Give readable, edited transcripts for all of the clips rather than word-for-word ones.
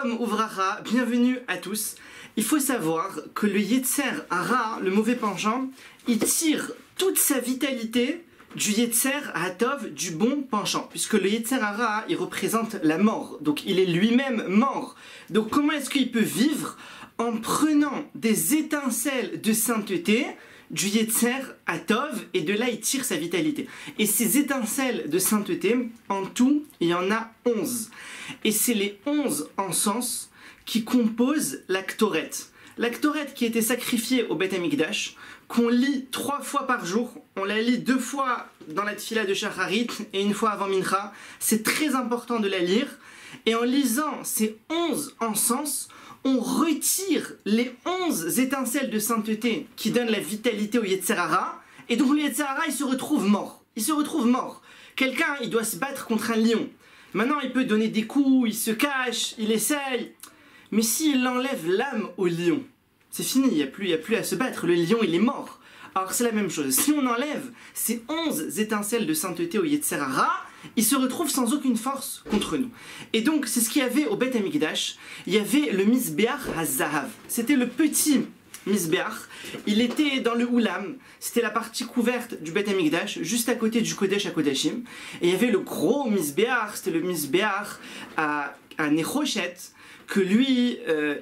Shalom Uvracha, bienvenue à tous. Il faut savoir que le Yetzer Hara, le mauvais penchant, il tire toute sa vitalité du Yetzer Hatov, du bon penchant, puisque le Yetzer Hara, il représente la mort, donc il est lui-même mort. Donc comment est-ce qu'il peut vivre en prenant des étincelles de sainteté du Yetzer Hatov, et de là il tire sa vitalité. Et ces étincelles de sainteté, en tout, il y en a 11. Et c'est les 11 encens qui composent la Ktoret. La Ktoret qui était sacrifiée au Beth Amikdash, qu'on lit 3 fois par jour. On la lit 2 fois dans la Tfila de Shacharit et 1 fois avant Mincha. C'est très important de la lire. Et en lisant ces 11 encens, on retire les 11 étincelles de sainteté qui donnent la vitalité au Yetzer Hara. Et donc le Yetzer Hara, il se retrouve mort. Il se retrouve mort. Quelqu'un, il doit se battre contre un lion. Maintenant, il peut donner des coups, il se cache, il essaye. Mais s'il enlève l'âme au lion, c'est fini, il n'y a plus à se battre. Le lion, il est mort. Alors c'est la même chose. Si on enlève ces 11 étincelles de sainteté au Yetzer Hara, il se retrouve sans aucune force contre nous. Et donc, c'est ce qu'il y avait au Beth Amikdash. Il y avait le Mizbeach HaZahav. C'était le petit Mizbeach. Il était dans le Oulam. C'était la partie couverte du Beth Amikdash, juste à côté du Kodesh HaKodashim. Et il y avait le gros Mizbeach. C'était le Mizbeach à Nechoshet, que lui,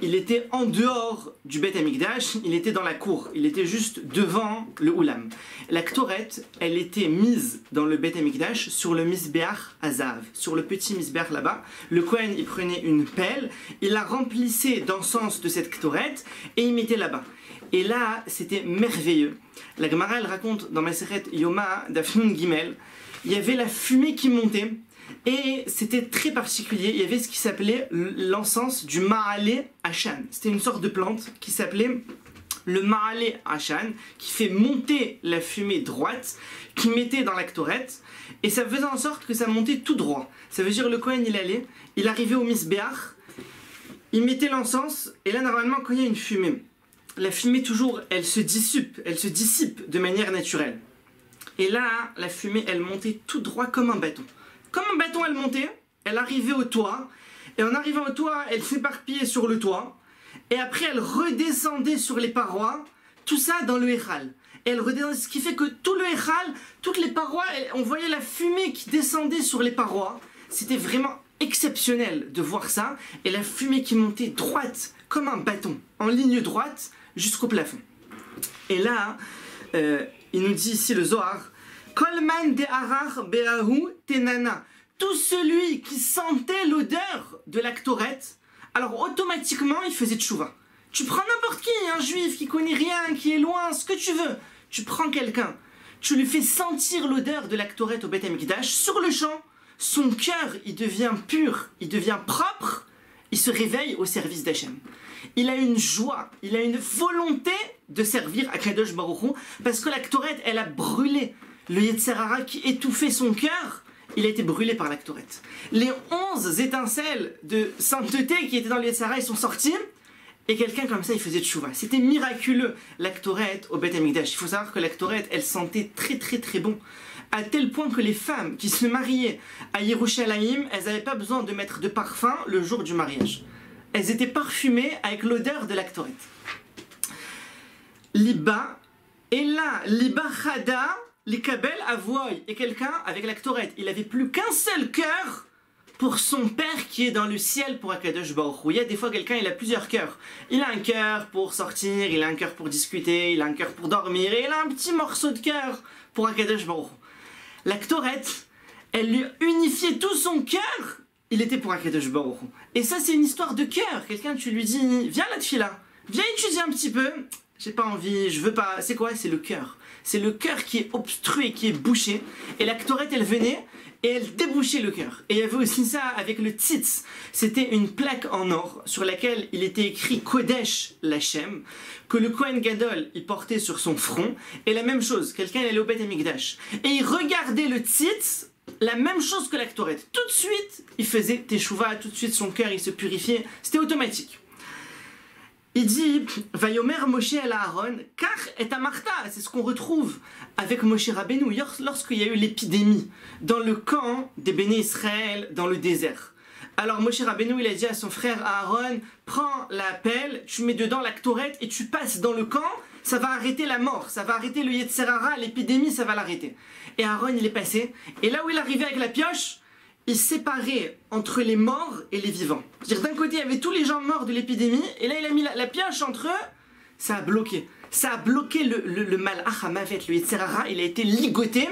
il était en dehors du Beth Amikdash, il était dans la cour, il était juste devant le Oulam. La Ktoret, elle était mise dans le Beth Amikdash sur le Mizbeach HaZahav, sur le petit Mizbeach là-bas. Le Kohen, il prenait une pelle, il la remplissait d'encens de cette Ktoret et il mettait là-bas. Et là, c'était merveilleux. La Gemara, elle raconte dans Masechet Yoma Daf Nun Gimel, il y avait la fumée qui montait. Et c'était très particulier, il y avait ce qui s'appelait l'encens du Ma'ale Hashan. C'était une sorte de plante qui s'appelait le Ma'ale Hashan, qui fait monter la fumée droite, qui mettait dans la Ktoret, et ça faisait en sorte que ça montait tout droit. Ça veut dire le Kohen, il arrivait au Mizbeach, il mettait l'encens, et là normalement quand il y a une fumée, la fumée toujours, elle se dissipe de manière naturelle. Et là, la fumée, elle montait tout droit comme un bâton. Comme un bâton, elle montait, elle arrivait au toit, et en arrivant au toit, elle s'éparpillait sur le toit, et après elle redescendait sur les parois, tout ça dans le Echal. Et elle redescendait, ce qui fait que tout le Echal, toutes les parois, on voyait la fumée qui descendait sur les parois. C'était vraiment exceptionnel de voir ça, et la fumée qui montait droite, comme un bâton, en ligne droite, jusqu'au plafond. Et là, il nous dit ici le Zohar, Kolman de Arar Beahu Tenana. Tout celui qui sentait l'odeur de la Ktoret, alors automatiquement il faisait tchouva. Tu prends n'importe qui, un juif qui connaît rien, qui est loin, ce que tu veux. Tu prends quelqu'un, tu lui fais sentir l'odeur de la Ktoret au Beth Amikdash, sur le champ, son cœur il devient pur, il devient propre, il se réveille au service d'Hachem. Il a une joie, il a une volonté de servir à Kadosh Baruch Hu, parce que la Ktoret elle a brûlé. Le Yetzer Hara qui étouffait son cœur, il a été brûlé par la Ktoret. Les 11 étincelles de sainteté qui étaient dans le Yetzer Hara, ils sont sortis, et quelqu'un comme ça, il faisait tchouva. C'était miraculeux, la Ktoret au Beth Amikdash. Il faut savoir que la Ktoret, elle sentait très très très bon, à tel point que les femmes qui se mariaient à Yerushalayim, elles n'avaient pas besoin de mettre de parfum le jour du mariage. Elles étaient parfumées avec l'odeur de la Ktoret. Liba, et là, Liba Chada, les Kabel Avoy, et quelqu'un avec la Ktoret, il avait plus qu'un seul cœur pour son père qui est dans le ciel pour Akadosh Baruch Hu. Il y a des fois quelqu'un, il a plusieurs cœurs. Il a un cœur pour sortir, il a un cœur pour discuter, il a un cœur pour dormir, et il a un petit morceau de cœur pour Akadosh Baruch Hu. La Ktoret, elle lui unifiait tout son cœur, il était pour Akadosh Baruch Hu. Et ça, c'est une histoire de cœur. Quelqu'un, tu lui dis, viens la tfila, viens étudier un petit peu. J'ai pas envie, je veux pas. C'est quoi? C'est le cœur. C'est le cœur qui est obstrué, qui est bouché. Et la Ktoret, elle venait et elle débouchait le cœur. Et il y avait aussi ça avec le tzitz. C'était une plaque en or sur laquelle il était écrit Kodesh Lachem, que le Kohen Gadol, il portait sur son front. Et la même chose, quelqu'un, il allait au Beth Amikdash. Et il regardait le tzitz, la même chose que la Ktoret. Tout de suite, il faisait teshuva, tout de suite son cœur, il se purifiait. C'était automatique. Il dit, Vayomer Moshe el Aaron, car et amarta, c'est ce qu'on retrouve avec Moshe Rabbeinu lorsqu'il y a eu l'épidémie dans le camp des Béné Israël dans le désert. Alors Moshe Rabbeinu il a dit à son frère Aaron, prends la pelle, tu mets dedans la Ktoret et tu passes dans le camp, ça va arrêter la mort, ça va arrêter le Yetzer Hara, l'épidémie, ça va l'arrêter. Et Aaron il est passé, et là où il arrivait avec la pioche, il séparait entre les morts et les vivants. C'est-à-dire d'un côté il y avait tous les gens morts de l'épidémie, et là il a mis la pioche entre eux, ça a bloqué. Ça a bloqué le Malach HaMavet, le Yetzer Hara, il a été ligoté,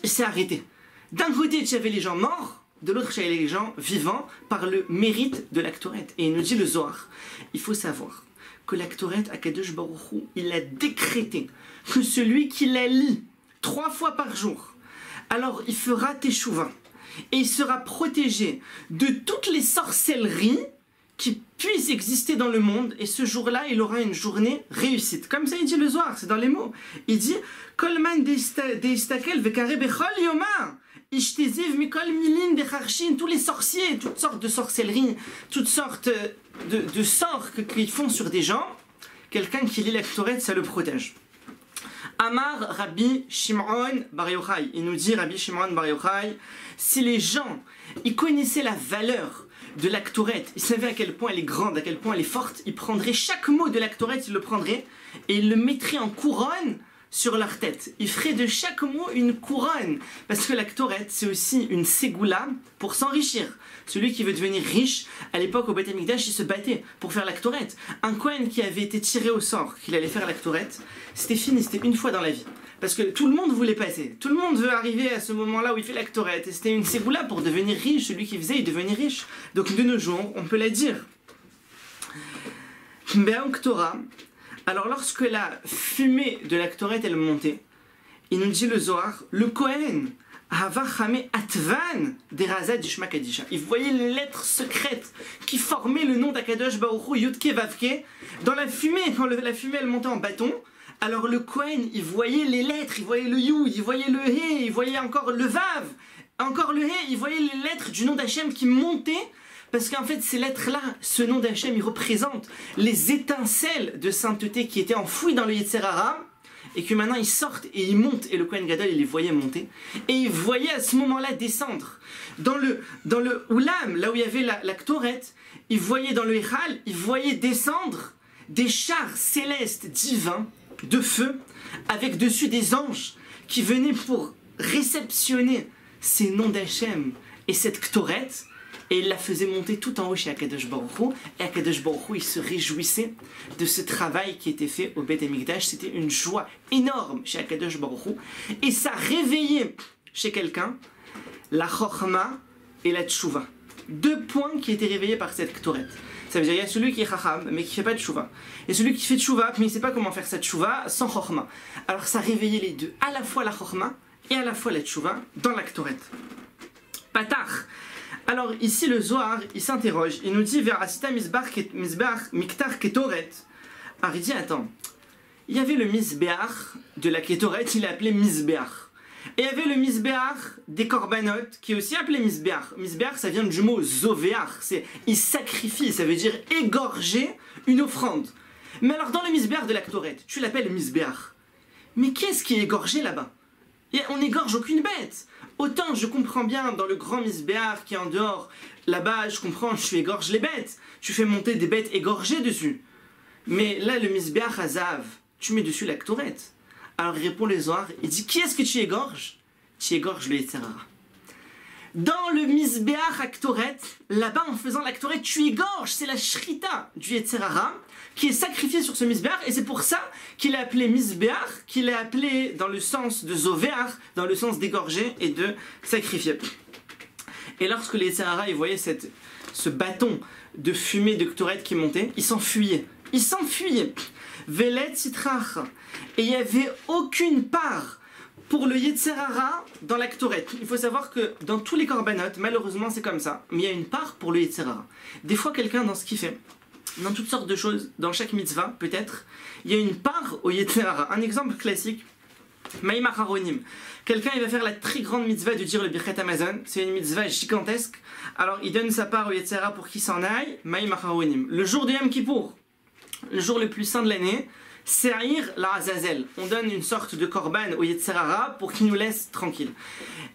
il s'est arrêté. D'un côté tu avais les gens morts, de l'autre tu avais les gens vivants par le mérite de la Ktoret. Et il nous dit le Zohar, il faut savoir que la Ktoret, Akadosh Baruch Hu, il a décrété que celui qui la lit 3 fois par jour, alors il fera teshuva et il sera protégé de toutes les sorcelleries qui puissent exister dans le monde, et ce jour-là, il aura une journée réussite. Comme ça, il dit le Zohar, c'est dans les mots. Il dit Kolman deistakel vekare bechol yoma ishtiziv mikol milin becharshin, tous les sorciers, toutes sortes de sorcelleries, toutes sortes de sorts qu'ils font sur des gens, quelqu'un qui lit la Ktoret, ça le protège. Amar Rabbi Shimon Bar Yochai, il nous dit Rabbi Shimon Bar Yochai, si les gens ils connaissaient la valeur de la Ktoret, ils savaient à quel point elle est grande, à quel point elle est forte, ils prendraient chaque mot de la Ktoret, ils le prendraient et ils le mettraient en couronne sur leur tête. Ils feraient de chaque mot une couronne, parce que la Ktoret c'est aussi une ségoula pour s'enrichir. Celui qui veut devenir riche, à l'époque au Beth Amikdash, il se battait pour faire la Ktoret. Un Kohen qui avait été tiré au sort qu'il allait faire la Ktoret, c'était fini, c'était une fois dans la vie. Parce que tout le monde voulait passer, tout le monde veut arriver à ce moment-là où il fait la Ktoret. Et c'était une ségoula pour devenir riche, celui qui faisait, il devenait riche. Donc de nos jours, on peut la dire. Be'am Ktora, alors lorsque la fumée de la Ktoret elle montait, il nous dit le Zohar, le Kohen, il voyait les lettres secrètes qui formaient le nom d'Akadosh Baruch Hu, Yudke Vavke, dans la fumée, quand la fumée elle montait en bâton. Alors le Kohen, il voyait les lettres, il voyait le Yud, il voyait le He, il voyait encore le Vav, encore le He, il voyait les lettres du nom d'Hachem qui montaient, parce qu'en fait ces lettres-là, ce nom d'Hachem, il représente les étincelles de sainteté qui étaient enfouies dans le Yetzer Hara, et que maintenant ils sortent et ils montent, et le Kohen Gadol il les voyait monter, et il voyait à ce moment-là descendre. Dans le Oulam, là où il y avait la Ktoret, il voyait dans le Echal, il voyait descendre des chars célestes divins de feu, avec dessus des anges qui venaient pour réceptionner ces noms d'Hachem et cette Ktoret, et il la faisait monter tout en haut chez Akadosh Baruch Hu, et Akadosh Baruch Hu il se réjouissait de ce travail qui était fait au Beth Amikdash. C'était une joie énorme chez Akadosh Baruch Hu, et ça réveillait chez quelqu'un la Chochma et la Tshuva, 2 points qui étaient réveillés par cette Ktoret. Ça veut dire il y a celui qui est Chacham mais qui ne fait pas de Tshuva, et celui qui fait de Tshuva mais il ne sait pas comment faire cette Tshuva sans Chochma. Alors ça réveillait les deux, à la fois la Chochma et à la fois la Tshuva dans la Ktoret. Patach. Alors ici le Zohar il s'interroge, il nous dit Verasita Mizbach Miktar Ketoret. Alors il dit attends, il y avait le Mizbeach de la Ketoret, il est appelé Mizbeach. Et il y avait le Mizbeach des Korbanot qui est aussi appelé Mizbeach. Mizbeach ça vient du mot Zoveach, c'est il sacrifie, ça veut dire égorger une offrande. Mais alors dans le Mizbeach de la Ketoret, tu l'appelles Mizbeach. Mais qu'est-ce qui est égorgé là-bas? On n'égorge aucune bête. Autant je comprends bien dans le grand Mizbeach qui est en dehors, là-bas je comprends, tu égorges les bêtes, tu fais monter des bêtes égorgées dessus. Mais là le Mizbeach Hazav, tu mets dessus la Ktoret. Alors il répond le Zohar, il dit qui est-ce que tu égorges? Tu égorges le Yetzer Hara. Dans le Mizbeach Aktoret, là-bas en faisant la Ktoret, tu égorges, c'est la Shrita du Yetzer Hara qui est sacrifié sur ce Mizbeach, et c'est pour ça qu'il est appelé Mizbeach, qu'il est appelé dans le sens de Zoveach, dans le sens d'égorger et de sacrifier. Et lorsque les Yetzer Hara ils voyaient ce bâton de fumée de Ktoret qui montait, ils s'enfuyaient. Ils s'enfuyaient. Velet Sitrach. Et il n'y avait aucune part pour le Yetzer Hara dans la Ktoret. Il faut savoir que dans tous les Korbanot, malheureusement c'est comme ça, mais il y a une part pour le Yetzer Hara. Des fois quelqu'un dans ce qu'il fait, dans toutes sortes de choses, dans chaque mitzvah peut-être, il y a une part au Yetzer Hara. Un exemple classique, Maïm Acharonim. Quelqu'un il va faire la très grande mitzvah de dire le Birkat Hamazon, c'est une mitzvah gigantesque, alors il donne sa part au Yetzer Hara pour qu'il s'en aille, Maïm Acharonim. Le jour de Yom Kippour, le jour le plus saint de l'année, Se'ir la Azazel. On donne une sorte de korban au Yetzer Hara pour qu'il nous laisse tranquille.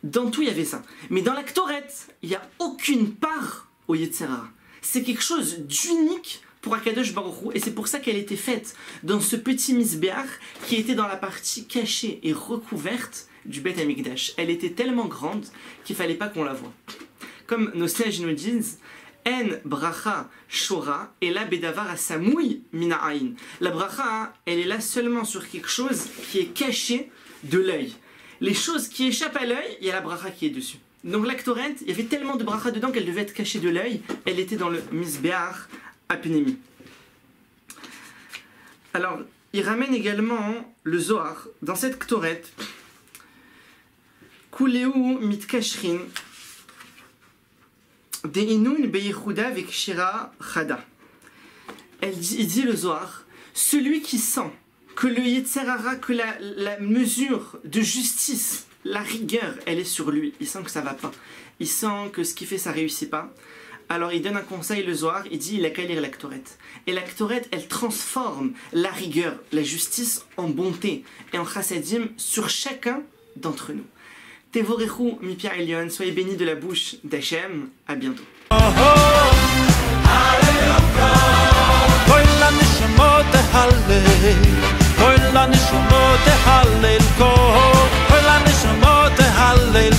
Dans tout, il y avait ça. Mais dans la Ktoret, il n'y a aucune part au Yetzer Hara. C'est quelque chose d'unique pour Akadosh Baruch Hu, et c'est pour ça qu'elle était faite dans ce petit misbéach qui était dans la partie cachée et recouverte du Beth Amikdash. Elle était tellement grande qu'il fallait pas qu'on la voie. Comme nos sages nous disent, En bracha shora et la bedavar asamoui mina aïn. La bracha, elle est là seulement sur quelque chose qui est caché de l'œil. Les choses qui échappent à l'œil, il y a la bracha qui est dessus. Donc l'Aktoret, il y avait tellement de bracha dedans qu'elle devait être cachée de l'œil. Elle était dans le misbéach apnémi. Alors, il ramène également le Zohar dans cette Ktoret. Kuleu mitkashrin de'inun beyehuda vekshira chada. Il dit le Zohar, celui qui sent que le Yetzer Hara, que la mesure de justice, la rigueur, elle est sur lui. Il sent que ça va pas. Il sent que ce qu'il fait, ça réussit pas. Alors il donne un conseil, le Zohar, il dit il a qu'à lire la Ktoret. Et la Ktoret, elle transforme la rigueur, la justice en bonté et en chassadim sur chacun d'entre nous. Tevorechu mipia Elion, soyez bénis de la bouche d'Hachem. À bientôt. Hallel,